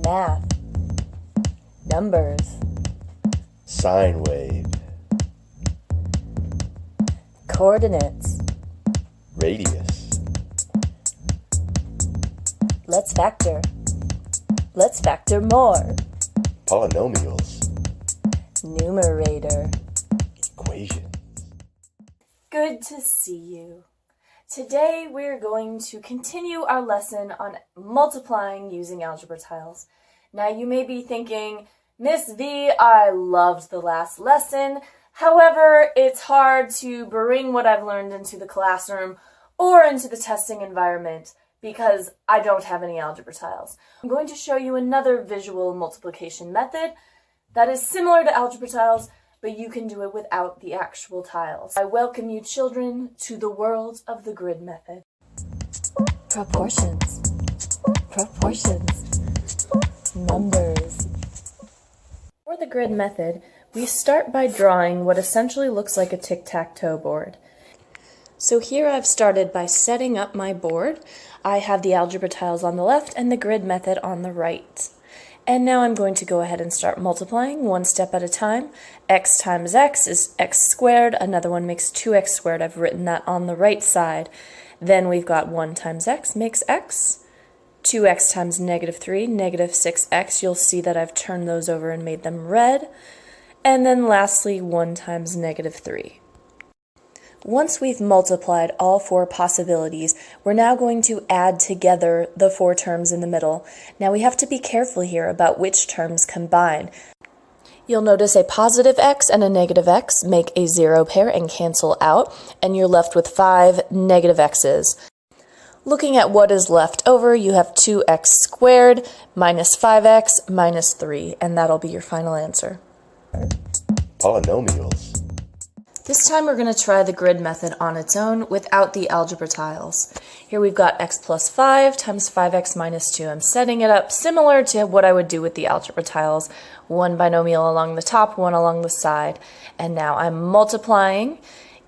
math, numbers, sine wave, coordinates. radius, Let's factor. Let's factor more. polynomials, Numerator. equations. Good to see you. Today we're going to continue our lesson on multiplying using algebra tiles. Now you may be thinking, Miss V, I loved the last lesson. However, it's hard to bring what I've learned into the classroom or into the testing environment because I don't have any algebra tiles. I'm going to show you another visual multiplication method that is similar to algebra tiles, but you can do it without the actual tiles. I welcome you children to the world of the grid method. Proportions. Proportions. Numbers. For the grid method, we start by drawing what essentially looks like a tic-tac-toe board. So here I've started by setting up my board. I have the algebra tiles on the left and the grid method on the right. And now I'm going to go ahead and start multiplying one step at a time. X times x is x squared. Another one makes 2x squared. I've written that on the right side. Then we've got 1 times x makes x. 2x times -3, -6x. You'll see that I've turned those over and made them red. And then lastly, 1 times -3. Once we've multiplied all four possibilities, we're now going to add together the four terms in the middle. Now we have to be careful here about which terms combine. You'll notice a positive x and a negative x make a 0 pair and cancel out, and you're left with 5 negative x's. Looking at what is left over, you have 2x squared minus 5x minus 3, and that'll be your final answer. Polynomials. This time we're going to try the grid method on its own without the algebra tiles. Here we've got x plus 5 times 5x minus 2. I'm setting it up similar to what I would do with the algebra tiles. One binomial along the top, one along the side. And now I'm multiplying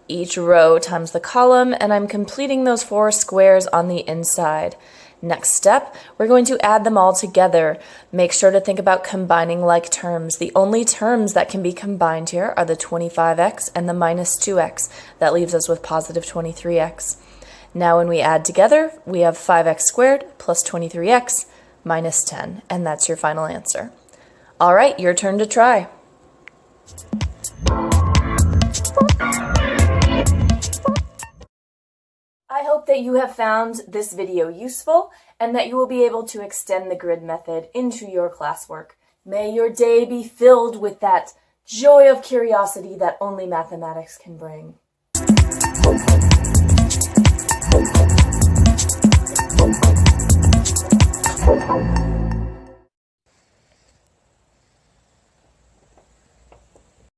each row times the column, and I'm completing those 4 squares on the inside. Next step, we're going to add them all together. Make sure to think about combining like terms. The only terms that can be combined here are the 25x and the minus 2x. That leaves us with positive 23x. Now when we add together, we have 5x squared plus 23x minus 10, and that's your final answer. All right, your turn to try. I hope that you have found this video useful and that you will be able to extend the grid method into your classwork. May your day be filled with that joy of curiosity that only mathematics can bring.